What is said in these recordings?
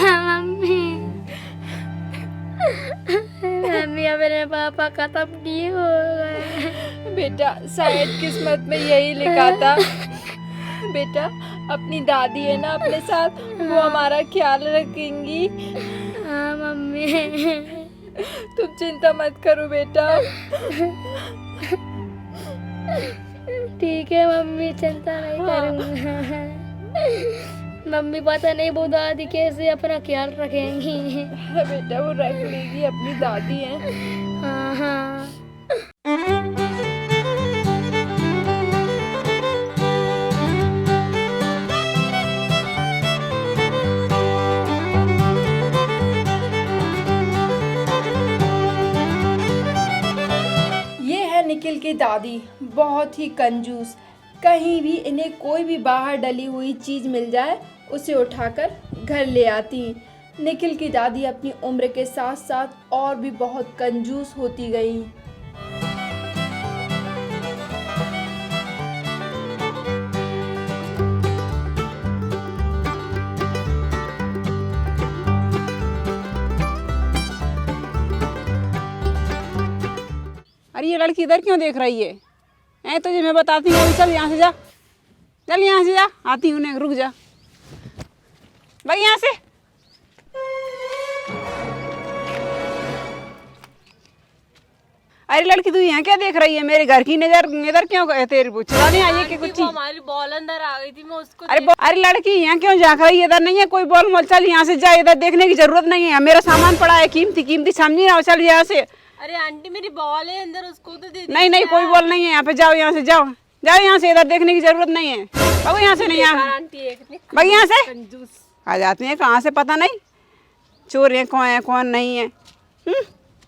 Mummy mummy अपने पापा खत्म नहीं हो गए। बेटा शायद किस्मत में यही लिखा था। बेटा अपनी दादी है ना अपने साथ, वो हमारा ख्याल रखेंगी। हाँ मम्मी। तुम चिंता मत करो बेटा। ठीक है मम्मी, चिंता नहीं करूँगा। मम्मी पता नहीं वो दादी कैसे अपना ख्याल रखेंगी। बेटा वो रख लेगी, अपनी दादी है। हाँ हाँ। ये है निखिल की दादी, बहुत ही कंजूस। कहीं भी इन्हें कोई भी बाहर डली हुई चीज़ मिल जाए उसे उठाकर घर ले आती। निखिल की दादी अपनी उम्र के साथ साथ और भी बहुत कंजूस होती गई। अरे ये लड़की इधर क्यों देख रही है? तुझे मैं बताती हूँ, अभी चल यहाँ से जा, चल यहाँ से जा, आती हूँ, नहीं रुक जा भाई यहाँ से। अरे लड़की तू यहाँ क्या देख रही है? मेरे घर की नजर इधर क्यों तेरी चला नहीं आई है कि कुछ चीज? हमारी बॉल अंदर आ गई थी, मैं उसको अरे लड़की यहाँ क्यों झाँक रही है? इधर नहीं है कोई बॉल मोल, चल यहाँ से जा, इधर देखने की जरूरत नहीं है। मेरा सामान पड़ा है कीमती कीमती, समझी ना, चल यहाँ से। अरे आंटी मेरी बॉल है अंदर, उसको तो दे नहीं नहीं कोई बॉल नहीं है यहाँ पे, जाओ यहाँ से, जाओ जाओ यहाँ से, इधर देखने की जरूरत नहीं है। बाबू यहाँ से नहीं, आंटी एक भाई यहाँ से कंजूस। आ जाती हैं, कहाँ से पता नहीं चोर है कौन है कौन नहीं है।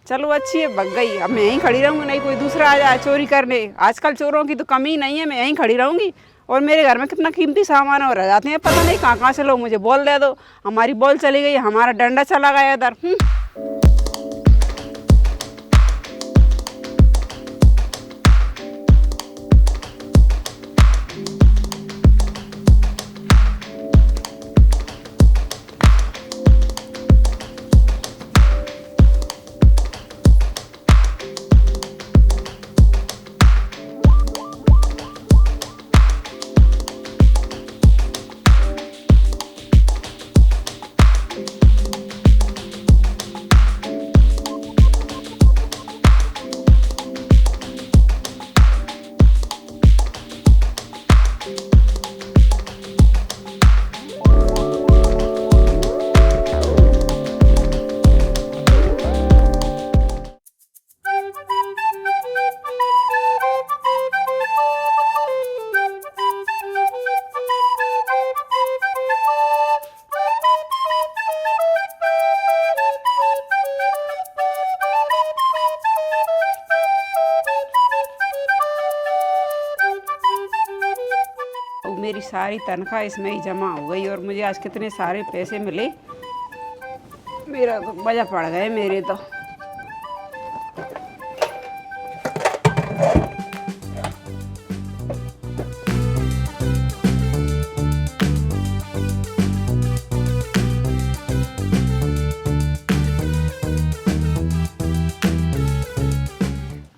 चलो अच्छी है, भग गई। अब मैं यहीं खड़ी रहूँगी, नहीं कोई दूसरा आ जाए चोरी करने। आजकल चोरों की तो कमी नहीं है, मैं यहीं खड़ी रहूँगी। और मेरे घर में कितना कीमती सामान है, और रह जाते हैं पता नहीं कहाँ से लोग। मुझे बॉल दे दो, हमारी बॉल चली गई, हमारा डंडा चला गया इधर। मेरी सारी तनख्वाह इसमें ही जमा हो गई, और मुझे आज कितने सारे पैसे मिले। मेरा तो मजा पड़ गए मेरे तो।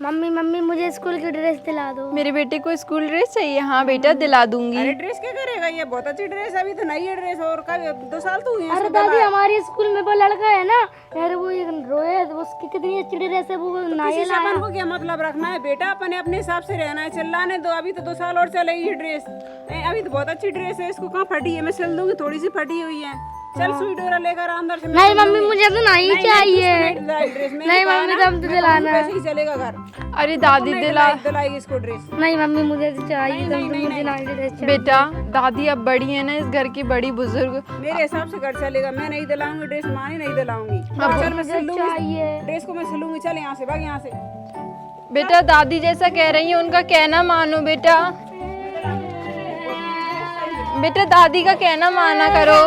मम्मी मम्मी मुझे स्कूल की ड्रेस दिला दो। मेरे बेटे को स्कूल ड्रेस चाहिए। हाँ बेटा दिला दूंगी। अरे ड्रेस क्या करेगा? ये बहुत अच्छी ड्रेस है, अभी तो नई है ड्रेस, और कब 2 साल तो हुए। अरे दादी हमारे स्कूल में वो लड़का है ना यार, वो रोहित, उसकी कितनी अच्छी ड्रेस है, वो नायल आया। अपन को क्या मतलब रखना है बेटा? अपने अपने हिसाब से रहना है, चिल्लाने दो। अभी तो 2 साल और चलेगी ड्रेस। अभी तो बहुत अच्छी ड्रेस है, इसको कहाँ फटी है? मैं सिल दूंगी, थोड़ी सी फटी हुई है। चल सुई डोरा लेकर अंदर से। नहीं मम्मी मुझे तो नहीं चाहिए। नहीं मम्मी तुम तो दिलाना। पैसे ही चलेगा घर। अरे दादी दिलाएगी इसको ड्रेस। नहीं मम्मी मुझे तो चाहिए, तुम तो मुझे नहीं ड्रेस चाहिए। बेटा दादी अब बड़ी है ना, इस घर की बड़ी बुजुर्ग। मेरे हिसाब से घर चलेगा, मैं नहीं दिलाऊंगी ड्रेस, मानी नहीं दिलाऊंगी। चल मैं सिल दूंगी ड्रेस को, मैं सिलूंगी। चल यहाँ से भाग, यहाँ से। बेटा दादी जैसा कह रही है उनका कहना मानो बेटा। बेटा दादी का कहना माना करो।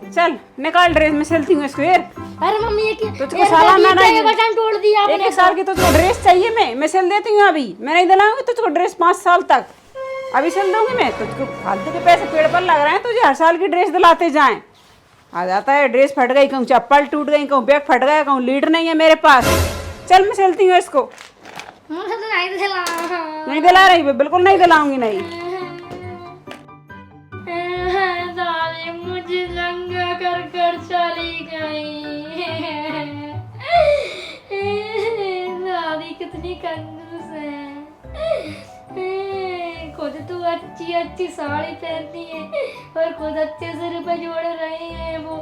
चल निकाल ड्रेस, मैं सिलती हूँ इसको। यार अरे मम्मी ये क्या तुझको सालाना नहीं बटन तोड़ दिया एक आपने। एक साल की तुझको ड्रेस चाहिए, मैं सिल देती हूँ अभी, मैं नहीं दिलाऊंगी तुझको ड्रेस 5 साल तक, अभी सिल दूंगी मैं। तुझको फालतू के पैसे पेड़ पर लग रहे हैं, तुझे हर साल की ड्रेस दिलाते जाएं। आ जाता है ड्रेस फट गई, कहूँ चप्पल टूट गई, कहूँ बैग फट गया, कहूँ लीड नहीं है मेरे पास। चल मैं सिलती हूँ इसको। मुझे तो नहीं दिला। नहीं दिला रही, बिल्कुल नहीं दिलाऊंगी नहीं। दादी मुझे नंगा कर कर चली गई। दादी कितनी कंजूस है। खुद तो अच्छी अच्छी साड़ी पहनती है और खुद अच्छे से रुपए जोड़ रहे हैं वो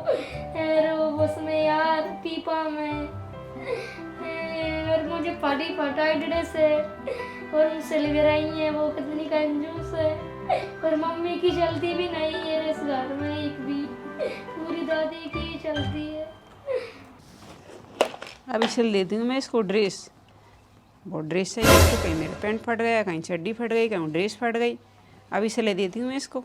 उसमें यार पीपा में। और मुझे फटी फटाई ड्रेस है और सिल भी रही है। वो कितनी कंजूस है। और मम्मी की चलती भी नहीं है इस घर में एक भी, पूरी दादी की ही चलती है। अभी सिल देती हूँ मैं इसको ड्रेस। वो ड्रेस चाहिए इसको, कहीं मेरा पैंट फट गया, कहीं चड्डी फट गई, कहीं ड्रेस फट गई। अभी सिले देती हूँ मैं इसको।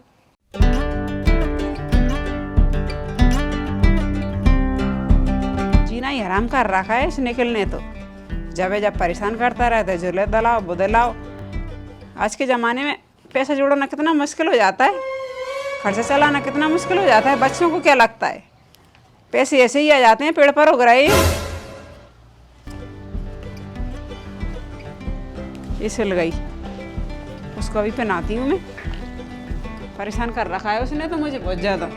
जीना ही हराम कर रखा है इस निखिल ने तो। जब परेशान करता रहता है, झूले दिलाओ वो दिलाओ। आज के ज़माने में पैसा जोड़ना कितना मुश्किल हो जाता है, खर्चा चलाना कितना मुश्किल हो जाता है। बच्चों को क्या लगता है पैसे ऐसे ही आ जाते हैं, पेड़ पर उग रहे हैं। ये सिल गई, उसको अभी पहनाती हूँ मैं। परेशान कर रखा है उसने तो मुझे बहुत ज़्यादा।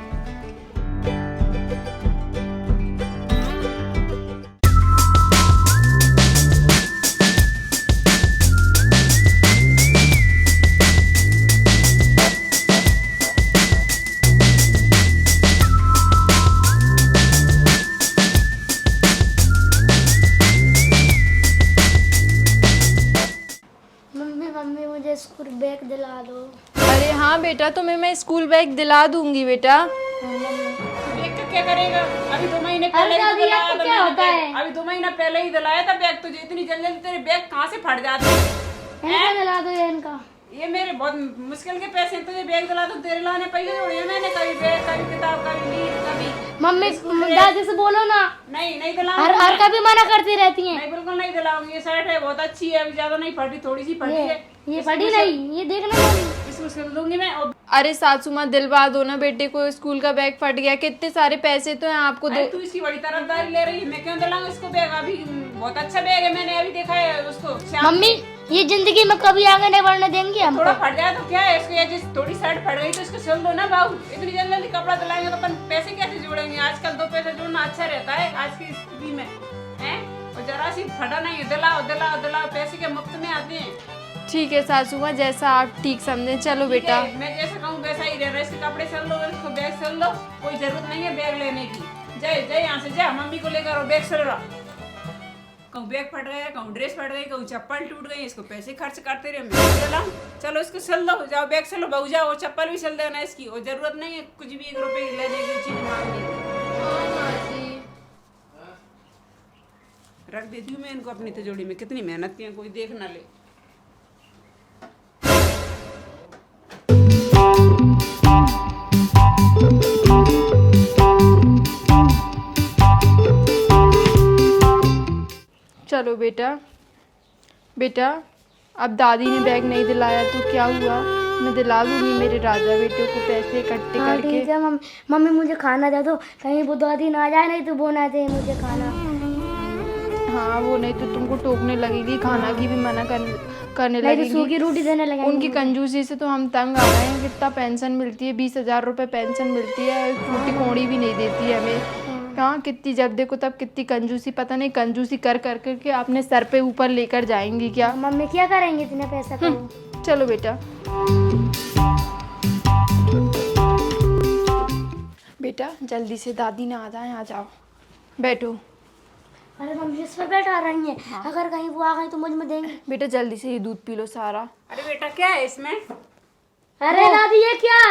मम्मी मुझे स्कूल बैग दिला दो। अरे हाँ बेटा, तुम्हें मैं स्कूल बैग दिला दूंगी बेटा। बैग का क्या करेगा? अभी 2 महीने अरे पहले ही दादी, दिलाया आपको था क्या मैंने होता बैग। है? अभी 2 महीना पहले ही दिलाया था बैग तुझे। इतनी जल्दी जल्दी तेरे बैग कहाँ से फट जाते हैं? इनका दिला दो ये इनका। ये मेरे बहुत मुश्किल के पैसे हैं, तुझे बैग दिला दूं। तेरे लाने पैसे जोड़े हैं मैंने, कभी बैग, कभी किताब, कभी लीड, कभी। मम्मी दादी से बोलो ना, नहीं हर दिलाऊंगी। कभी मना करती रहती हैं। नहीं, बिल्कुल नहीं दिलाऊंगी। ये शर्ट है बहुत अच्छी है, अभी ज्यादा नहीं फटी, थोड़ी सी फटी है। ये पढ़ी नहीं, ये देखना मम्मी। इसको सिल दूंगी मैं। और अरे सासू माँ, दिलवा दो ना बेटे को, स्कूल का बैग फट गया, कितने सारे पैसे तो हैं आपको अरे दो। तू इसकी बड़ी तरफदारी ले रही है, मैं क्यों दिलाऊं इसको बैग? अभी बहुत अच्छा बैग है, मैंने अभी देखा है उसको। मम्मी ये जिंदगी में कभी आगे नहीं बढ़ने देंगे हम। थोड़ा फट जाए तो क्या है इसको, या जिस थोड़ी शर्ट फट गई तो इसको सिल दो ना बाबू। इतनी जल्दी जल्दी कपड़ा दिलाएंगे तो अपन पैसे कैसे जोड़ेंगे? आजकल 2 पैसे जोड़ना अच्छा रहता है आज की स्थिति में, हैं? और जरा सी फटा नहीं है, दिलाओ दिलाओ दिलाओ, पैसे के मुफ्त में आते हैं। ठीक है सासू माँ, जैसा आप ठीक समझे। चलो बेटा। ठीक है, मैं जैसा कहूँ वैसा ही रहना। इसके कपड़े सिल लो, इसको बैग सिल लो, कोई जरूरत नहीं है बैग लेने की। जय जय, यहाँ से जा, मम्मी को लेकर आओ, बैग सिल रहा। कहूँ बैग फट गया, कहूँ ड्रेस फट गई, कहूँ चप्पल टूट गई, इसको पैसे खर्च करते रहे, मैं दिलाऊं। चलो इसको सिल दो, जाओ बैग सिलो, बहू जाओ, चप्पल भी सिल देना इसकी। और जरूरत नहीं है कुछ भी 1 रुपए की लेने की, चीज मांगने की। रख देती हूँ मैं इनको अपनी तिजोरी में। कितनी मेहनत की है, कोई देख ना ले। चलो बेटा। बेटा अब दादी ने बैग नहीं दिलाया तो क्या हुआ, मैं दिला दूंगी मेरे राजा बेटे को पैसे इकट्ठे हाँ करके। ठीक है मम्मी मुझे खाना दे दो, कहीं वो दादी ना आ जाए, नहीं तो वो ना दे मुझे खाना। हाँ, वो नहीं तो तुमको टोकने लगेगी, खाना की भी मना करने नहीं तो सूखी लगेगी। रोटी देने लगेंगे। उनकी कंजूसी से तो हम तंग आ रहे हैं। कितना पेंशन मिलती है, 20,000 रुपये पेंशन मिलती है, छोटी कौड़ी भी नहीं देती है हमें। हाँ, कितनी जब देखो तब कितनी कंजूसी, पता नहीं कंजूसी कर कर के अपने सर पे ऊपर लेकर जाएंगी क्या। मम्मी क्या करेंगे इतने पैसा को? चलो बेटा। बेटा जल्दी से दादी ना आ जाए, आ जाओ, बैठो। अरे मम्मी इस पर बैठा रही है, अगर कहीं वो आ गई तो मुझ में देंगे। बेटा जल्दी से ये दूध पी लो सारा। अरे बेटा क्या है इसमें? अरे दादी ये क्या?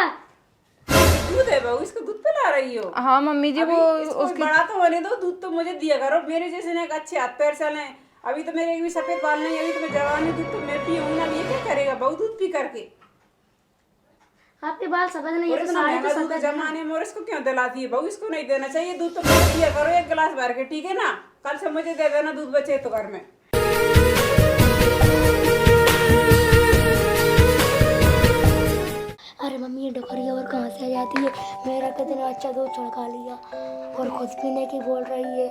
दूध है बहू, इसको दूध पिला रही हो? हाँ मम्मी जी, वो उसकी बड़ा तो होने दो, दूध तो मुझे दिया करो। मेरे जैसे ने अच्छे हाथ पैर चले, अभी तो मेरे एक भी सफेद बाल नहीं, अभी तो मैं जवान हूँ, दूध तो मैं पीऊंगी ना। ये क्या करेगा बहू दूध पी करके? आपके बाल सफेद नहीं और है तो इतना साड़ी महंगा तो दूध सफेद जमाने में और इसको क्यों दिलाती है बहू? इसको नहीं देना चाहिए दूध, तो मुझे दिया करो एक गिलास भर के, ठीक है ना? कल से मुझे दे देना दूध बचे तो घर में। अरे मम्मी ये डोकरी और कहाँ से आ जाती है? मेरा कितना अच्छा दूध छड़का लिया और खुद पीने की बोल रही है।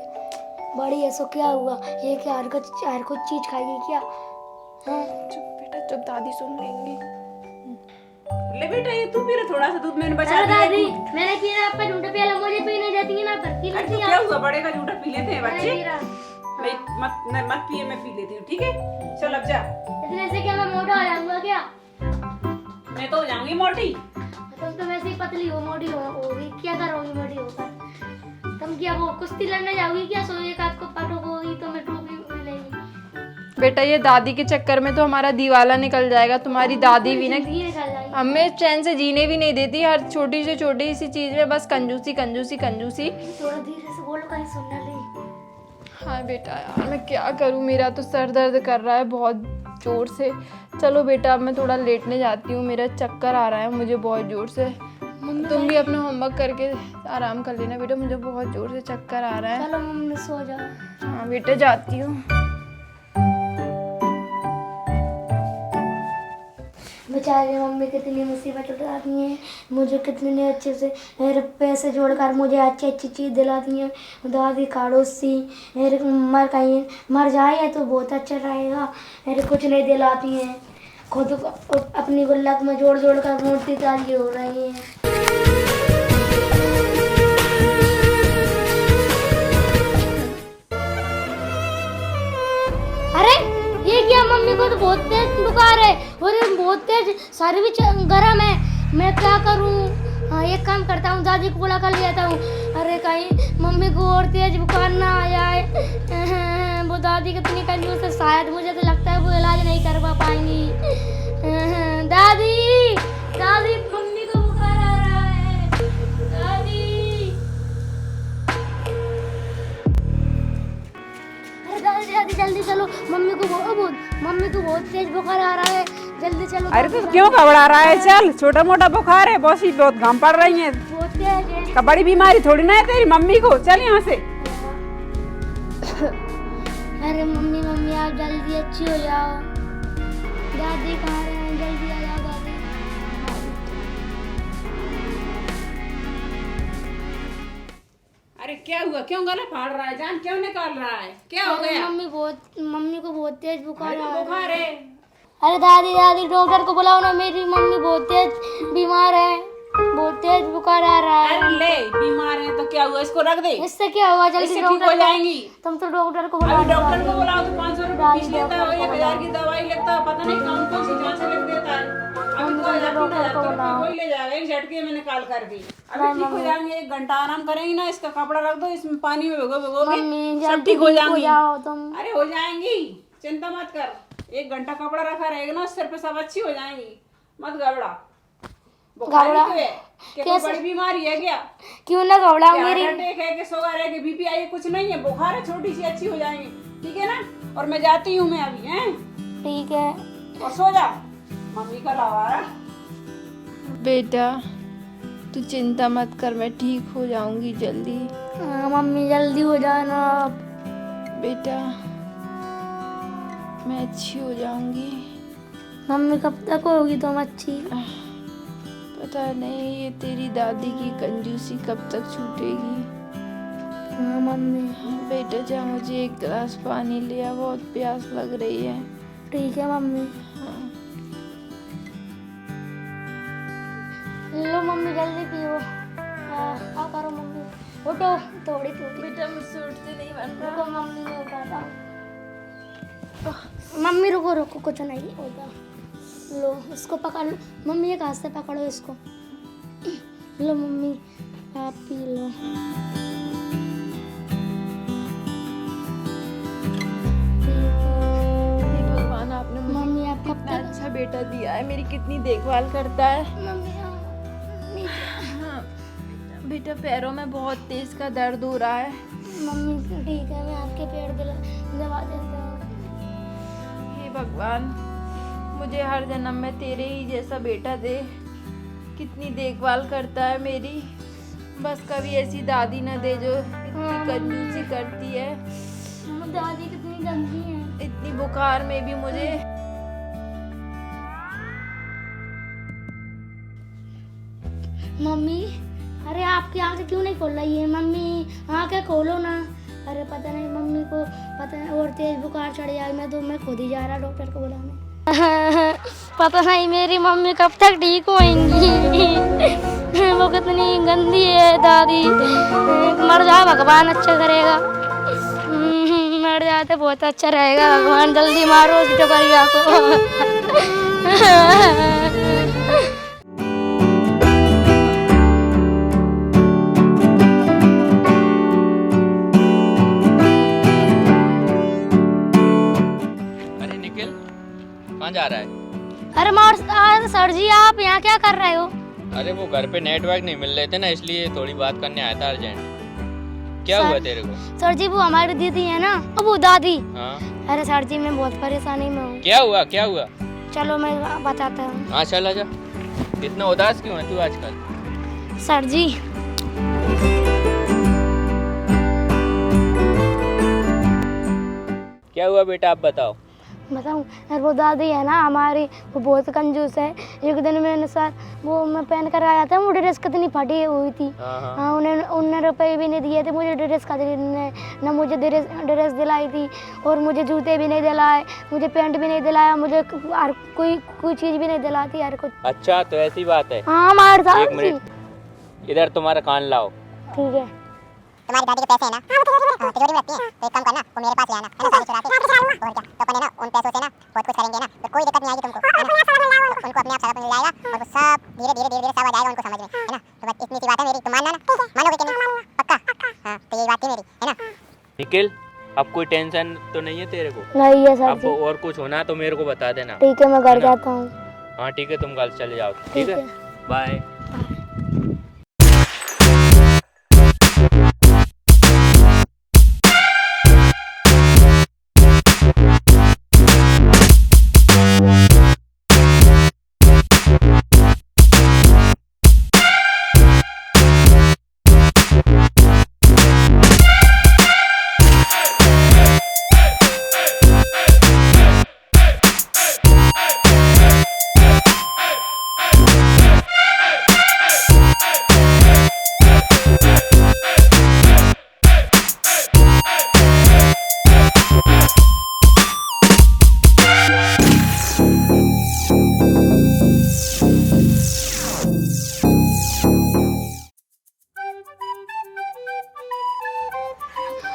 बड़ी ऐसा क्या हुआ? ये क्या हर कुछ चीज खाएगी क्या? हाँ? चुप बेटा चुप, दादी सुन लेंगी। ले बेटा ये तू पी ले थोड़ा सा दूध, मैंने बचा अरे दिया है दादी दूध। मैंने पिया, आपका झूठा पिया मुझे पीने देती है ना, पर पी अरे लेती तो है। क्या हुआ, बड़े का झूठा पी लेते हैं मैंने बच्चे? पी रहा। नहीं मत पिए, मैं पी लेती हूँ, ठीक है? चल अब जा। इतने से क्या मैं मोटा हो जाऊंगा क्या? मैं तो हो जाऊंगी मोटी। तुम तो वैसे ही पतली हो, मोटी होगी क्या करोगी मोटी होकर? तुम क्या वो कुश्ती लड़ने जाओगी क्या? सोए का को पटोगी तो मैं टोपी मिलेगी। बेटा ये दादी के चक्कर में तो हमारा दीवाला निकल जाएगा। तुम्हारी दादी भी ना जिंदगी निकल जाएगी। हमें चैन से जीने भी नहीं देती, हर छोटी से छोटी सी चीज में बस कंजूसी कंजूसी कंजूसी। थोड़ा धीरे से बोलो, कहीं सुनना नहीं। हाँ बेटा यार मैं क्या करूँ, मेरा तो सर दर्द कर रहा है बहुत जोर से। चलो बेटा अब मैं थोड़ा लेटने जाती हूँ, मेरा चक्कर आ रहा है मुझे बहुत जोर से। तुम भी अपना होमवर्क करके आराम कर लेना बेटा, मुझे बहुत जोर से चक्कर आ रहा है। चलो मम्मी सो जाओ। हाँ बेटा जाती हूँ। बेचारी मम्मी कितनी मुसीबत उठाती हैं, मुझे कितने अच्छे से मेरे पैसे जोड़कर मुझे अच्छी अच्छी चीज़ दिलाती हैं। दादी काड़ोसी मेरे कहीं मर जाए तो बहुत अच्छा रहेगा, मेरे कुछ नहीं दिलाती हैं। खुद अपनी गुल्लक में जोड़ जोड़ कर मूर्ति तारी हो रही हैं। अरे ये क्या? मम्मी को तो बहुत तेज बुखार है और ये बहुत तेज सर भी गर्म है। मैं क्या करूं? हाँ एक काम करता हूँ, दादी को बुला कर ले आता हूँ। अरे कहीं मम्मी को और तेज बुखार ना आ जाए। वो दादी कितनी कंजूस है, शायद मुझे तो लगता है वो इलाज नहीं करवा पाएंगी। दादी दादी मम्मी को बुखार आ रहा है। दादी दादी दादी जल्दी चलो, मम्मी को बहुत तेज बुखार आ रहा है, जल्दी चलो। अरे तो क्यों घबरा रहा है? चल छोटा मोटा बुखार है, बहुत घाम पड़ रही है, बहुत तेज है। का बड़ी बीमारी थोड़ी ना है तेरी मम्मी को। चल यहाँ से। अरे मम्मी मम्मी आप जल्दी अच्छी हो जाओ। दादी कहाँ रहे हैं? जल्दी आ जाओ दादी। अरे क्या हुआ, क्यों गला फाड़ रहा है? जान क्यों निकाल रहा है? क्या हो अरे गया? मम्मी को बहुत तेज बुखार अरे आ तो रहा है। बुखार है। अरे दादी दादी डॉक्टर को बुलाओ ना, मेरी मम्मी बहुत तेज बीमार है, बहुत तेज बुखार आ रहा है। अरे ले बीमार है तो क्या हुआ, इसको रख दे, इससे क्या हुआ? जल्दी इससे ठीक हो जाएंगी। तुम तो डॉक्टर को बुलाओ। अभी डॉक्टर को बुलाओ तो 500 रुपये फीस लेता है, 1000 की दवाई लेता है, पता नहीं कौन कौन सी जांच लिख देता है। अभी 2000 वही ले जाएगा, एक झटके में निकाल कर दी। अभी ठीक हो जाएंगे, 1 घंटा आराम करेंगी ना, इसका कपड़ा रख दो, इसमें पानी में भिगो भिगो के सब ठीक हो जाएंगी। अरे हो जाएंगी, चिंता मत कर। 1 घंटा कपड़ा रखा रहेगा ना सिर पे, सब अच्छी हो जाएंगी, मत घबरा। घबरा क्या कोई बड़ी बीमारी है क्या? क्यों ना घबराओ? मेरी हार्ट अटैक है कि शुगर है कि बीपी आई है? कुछ नहीं है, बुखार है, छोटी सी, अच्छी हो जाएंगी, ठीक है ना? और मैं जाती हूँ मैं अभी, हैं? ठीक है। और सो जा, मम्मी का लावारा। बेटा तू चिंता मत कर, मैं ठीक हो जाऊंगी जल्दी। हाँ मम्मी जल्दी हो जाना आप। बेटा मैं अच्छी हो जाऊंगी। मम्मी कब तक होगी तुम अच्छी? पता नहीं ये तेरी दादी की कंजूसी कब तक छूटेगी। हाँ मम्मी। बेटा जा मुझे 1 गिलास पानी लिया, बहुत प्यास लग रही है। ठीक है मम्मी। लो मम्मी जल्दी पियो। क्या करो मम्मी, उठो, थोड़ी थोड़ी। बेटा मुझसे उठते नहीं बन रहा। रुको मम्मी मैं उठाता हूँ। मम्मी रुको रुको, कुछ नहीं होगा। लो इसको पकड़ लो मम्मी, एक हाथ से पकड़ो इसको। लो मम्मी आप पी लो। भगवान आपने मुझे मम्मी आप कब कितना तक? अच्छा बेटा दिया है, मेरी कितनी देखभाल करता है। मम्मी हाँ बेटा पैरों में बहुत तेज का दर्द हो रहा है। मम्मी ठीक है, मैं आपके पैर दबा देता हूँ। हे भगवान मुझे हर जन्म में तेरे ही जैसा बेटा दे कितनी देखभाल करता है मेरी। बस कभी ऐसी दादी ना दे जो इतनी कंजूसी करती है। दादी कितनी गंदी है। इतनी बुखार में भी मुझे। मम्मी, अरे आपकी आंखें क्यों नहीं खोल रही है? मम्मी आंखें खोलो ना। अरे पता नहीं मम्मी को पता नहीं और तेज बुखार चढ़ जाए, मैं खुद ही जा रहा डॉक्टर को बुलाने। पता नहीं मेरी मम्मी कब तक ठीक होएंगी। वो कितनी गंदी है दादी। मर जाए भगवान अच्छा करेगा। मर जाए तो बहुत अच्छा रहेगा। भगवान जल्दी मारो उस टोकरिया को। कहाँ जा रहा है? अरे सर जी, आप यहाँ क्या कर रहे हो? अरे वो घर पे नेटवर्क नहीं मिल रहे थे ना, इसलिए थोड़ी बात करने आया था अर्जेंट। क्या हुआ तेरे को? सर जी, वो हमारी दीदी है ना, वो दादी। हाँ। अरे सर जी, मैं बहुत परेशानी में हूँ। क्या हुआ क्या हुआ? चलो मैं बताता हूँ। हाँ चल आजा। इतना उदास क्यों है तू आजकल? सर जी, क्या हुआ बेटा, आप बताओ। बताऊँ? यार वो दादी है ना हमारी, वो बहुत कंजूस है। एक दिन मैंने सर वो मैं पहन कर आया था, वो ड्रेस कितनी फटी हुई थी। हाँ, उन्हें रुपए भी नहीं दिए थे मुझे ड्रेस खरीदने। ना मुझे ड्रेस दिलाई थी, और मुझे जूते भी नहीं दिलाए, मुझे पैंट भी नहीं दिलाया, मुझे कोई चीज़ भी नहीं दिलाती यार कुछ। अच्छा तो ऐसी बात है। हाँ हमारे साथ। एक मिनट, इधर तुम्हारा कान लाओ। ठीक है। तुम्हारी दादी के पैसे है ना, तिजोरी में रखती है, तो एक काम करना, वो मेरे पास ले आना, है ना, सारी चुरा के। और क्या, तो अपन है ना उन पैसों से ना बहुत कुछ करेंगे ना, तो कोई दिक्कत नहीं आएगी तुमको, है ना। उनको अपने आप सारा मिल जाएगा, और वो सब धीरे धीरे सब आ जाएगा उनको समझ में, है ना। तो बस इतनी सी बात है मेरी, तुम मानना ना, मानोगे कि नहीं? पक्का? हाँ, तो यही बात थी मेरी, है ना। निखिल, अब कोई टेंशन तो नहीं है तेरे को? नहीं है सर अब जी। और कुछ होना तो मेरे को बता देना। ठीक है, मैं घर जाता हूँ। हाँ ठीक है, तुम कल चले जाओ। ठीक है, बाय।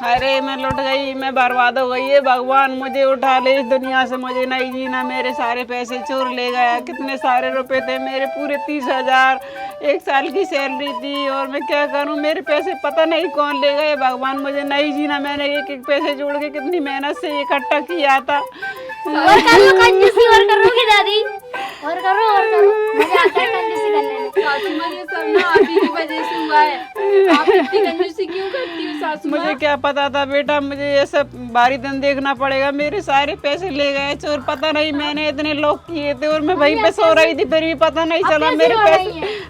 अरे मैं लुट गई, मैं बर्बाद हो गई है। भगवान मुझे उठा ले इस दुनिया से, मुझे नहीं जीना। मेरे सारे पैसे चोर ले गया। कितने सारे रुपए थे मेरे, पूरे 30,000 एक साल की सैलरी थी। और मैं क्या करूं, मेरे पैसे पता नहीं कौन ले गए। भगवान मुझे नहीं जीना। मैंने एक एक पैसे जोड़ के कितनी मेहनत से इकट्ठा किया था। और करो कंजूसी, और करोगी दादी, और करो मजा आता है कंजूसी करने में। सासू माँ, ये सब ना आप ही की वजह से हुआ है। आप इतनी कंजूसी क्यों करती हो सासू माँ? मुझे क्या पता था बेटा, मुझे ये सब बारी दिन देखना पड़ेगा। मेरे सारे पैसे ले गए चोर। पता नहीं मैंने इतने लॉक किए थे, और मैं वहीं पे सो रही थी, फिर भी पता नहीं चला।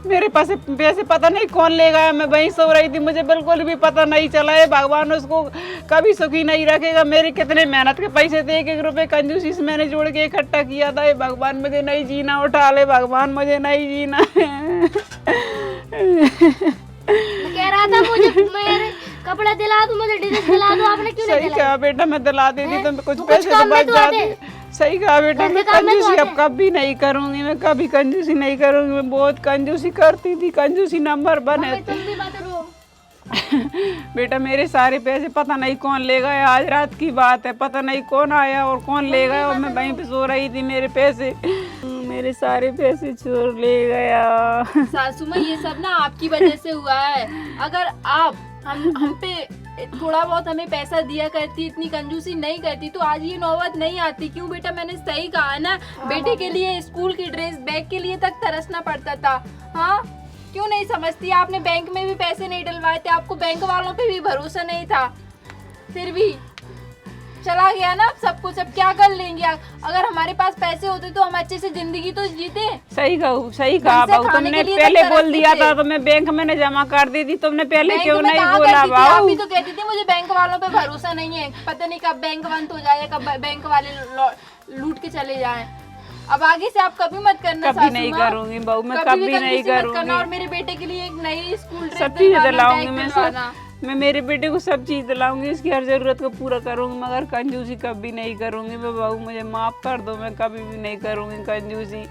मेरे पैसे पता नहीं कौन ले गया। मैं वहीं सो रही थी, मुझे बिल्कुल भी पता नहीं चला है। भगवान उसको कभी सुखी नहीं रखेगा। मेरे कितने मेहनत के पैसे थे, एक एक रुपए कंजूसी से मैंने जोड़ के इकट्ठा किया था। भगवान मुझे नहीं जीना, उठा ले भगवान, मुझे नहीं जीना। मैं कह रहा था मुझे मेरे कपड़े दिला दो, मुझे ड्रेस दिला दो, आपने क्यों नहीं सही दिलाया? कहा बेटा, मैं दिला देती तो कुछ कुछ पैसे तो काम में बच तो आते। जाते। सही कहा बेटा, मैं काम में तो कंजूसी अब आते। कभी नहीं करूंगी। मैं कभी कंजूसी नहीं करूंगी। मैं बहुत कंजूसी करती थी, कंजूसी नंबर बने मम्मी, थे। तुम भी बात करो। बेटा मेरे सारे पैसे पता नहीं कौन ले गया। आज रात की बात है, पता नहीं कौन आया और कौन ले गया। और मैं वहीं पे सो रही थी, मेरे पैसे, मेरे सारे पैसे चोर ले गया। सासू माँ, ये सब ना आपकी वजह से हुआ है। अगर आप हम पे थोड़ा बहुत हमें पैसा दिया करती, इतनी कंजूसी नहीं करती, तो आज ये नौबत नहीं आती। क्यों बेटा, मैंने सही कहा ना, बेटे के लिए स्कूल की ड्रेस, बैग के लिए तक तरसना पड़ता था। हाँ, क्यों नहीं समझती? आपने बैंक में भी पैसे नहीं डलवाए थे, आपको बैंक वालों पे भी भरोसा नहीं था, फिर भी चला गया ना सब कुछ, अब क्या कर लेंगे। अगर हमारे पास पैसे होते तो हम अच्छे से जिंदगी तो जीते। सही कहा हमसे बहू, खाने तुमने के लिए पहले तक बोल तरसते दिया थे। था तो मैं बैंक में न जमा कर दी थी, तुमने पहले क्यों बैंक में नहीं कहाँ बोला करती थी? आप बहू? भी तो कहती थी मुझे बैंक वालों पे भरोसा नहीं है, पता नहीं कब बैंक बंद हो जाए, कब बैंक वाले लूट के चले जाएं। अब आगे से आप कभी मत करना कभी सासू नहीं माँ। करूंगी बहू, मैं कभी नहीं कंजूसी मत करना। और करूंगी। मेरे बेटे के लिए एक नई स्कूल ड्रेस सब चीजें दिलवाना, दिलाऊंगी बैग मैं, दिलवाना। मैं मेरे बेटे को सब चीज दिलाऊंगी, इसकी हर जरूरत को पूरा करूंगी, मगर कंजूसी कभी नहीं करूंगी। मैं बहू मुझे माफ कर दो, मैं कभी भी नहीं करूंगी कंजूसी।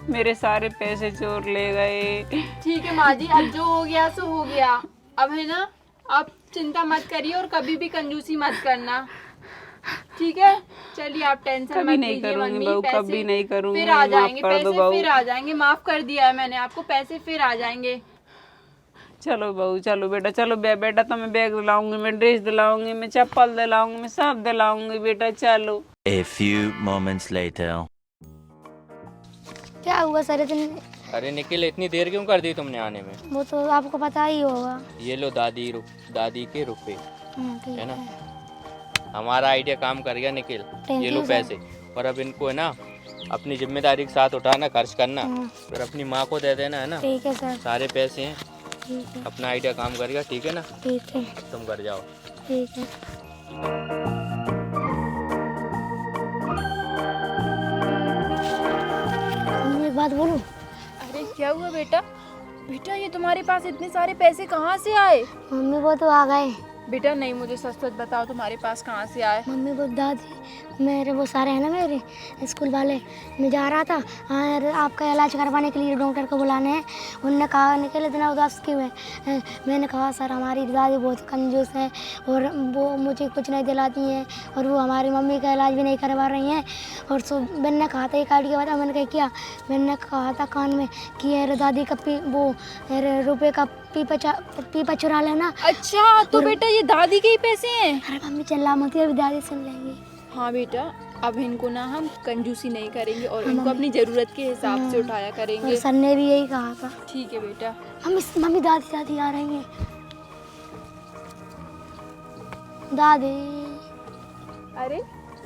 मेरे सारे पैसे चोर ले गए। ठीक है माँ जी, अब जो हो गया सो हो गया। अब है ना, आप चिंता मत करिए और कभी भी कंजूसी मत करना, ठीक है? चलिए आप टेंशन कभी मत नहीं लीजिए करूंगी मम्मी, बहू, पैसे कभी नहीं करूंगी। फिर आ माफ जाएंगे, कर दो पैसे बहू। फिर आ जाएंगे। माफ कर दिया है मैंने आपको, पैसे फिर आ जाएंगे। चलो बहू, चलो बेटा, चलो बेटा, तो मैं बैग दिलाऊंगी, मैं ड्रेस दिलाऊंगी, मैं चप्पल दिलाऊंगी, मैं सब दिलाऊंगी बेटा, चलो। A few moments later. क्या हुआ सर इतने? अरे निखिल, इतनी देर क्यों कर दी तुमने आने में? वो तो आपको पता ही होगा। ये लो दादी के रुपए, ठीक है ना? हमारा आइडिया काम कर गया निखिल। Thank ये लो you, पैसे, और अब इनको है ना अपनी जिम्मेदारी के साथ उठाना, खर्च करना, फिर अपनी माँ को दे देना, है ना? ठीक है सर। सारे पैसे हैं, ठीक है, अपना आइडिया काम कर गया, ठीक है ना? ठीक है, तुम घर जाओ। ठीक है। मम्मी एक बात बोलूं? अरे क्या हुआ बेटा? बेटा ये तुम्हारे पास इतने सारे पैसे कहाँ से आए? मम्मी वो तो आ गए। बेटा नहीं, मुझे सच सच बताओ तुम्हारे पास कहाँ से आए? मम्मी वो दादी मेरे वो सारे हैं ना मेरे स्कूल वाले, मैं जा रहा था आपका इलाज करवाने के लिए डॉक्टर को बुलाने हैं। उनने कहा निकल इतना उदास क्यों है? मैंने कहा सर हमारी दादी बहुत कंजूस है और वो मुझे कुछ नहीं दिलाती हैं और वो हमारी मम्मी का इलाज भी नहीं करवा रही हैं। और सो मैंने कहा था एक आइडिया बता, मैंने कहा क्या? मैंने कहा था कान में कि अरे दादी का रुपये का पीपा चुरा लेना। अच्छा तो बेटा ये दादी के ही पैसे हैं? अरे मम्मी चिल्ला मत, अभी दादी सुन लेंगी। हाँ बेटा, अब इनको ना हम कंजूसी नहीं करेंगे और इनको अपनी जरूरत के हिसाब से उठाया और करेंगे। सर ने भी यही कहा था। ठीक है बेटा। मम्मी दादी आ रही हैं। दादी अरे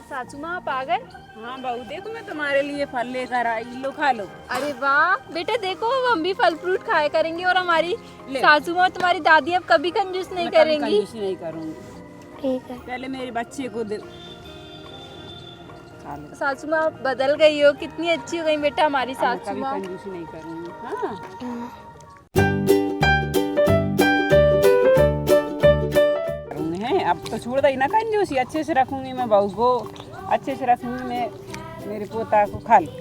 सासू माँ आप आ गए? हाँ बहू, देखो मैं तुम्हारे लिए फल लेकर आई, लो खा लो। अरे वाह बेटा, देखो हम भी फल फ्रूट खाया करेंगे और हमारी सासू माँ तुम्हारी दादी अब कभी कंजूस नहीं मैं कभी करेंगी। कंजूसी नहीं करूंगी। ठीक है। पहले मेरे बच्चे को दे खा लो। सासू माँ आप बदल गई हो, कितनी अच्छी हो गई बेटा हमारी मैं सासू कभी माँ। कंजूसी नहीं करूंगी। हाँ करूंगी हैं, अब तो छोड़ दई ना कंजूसी, अच्छे से रखूंगी मैं बहू को, अच्छे से रखूंगी मैं, मेरे पोता को खा लो।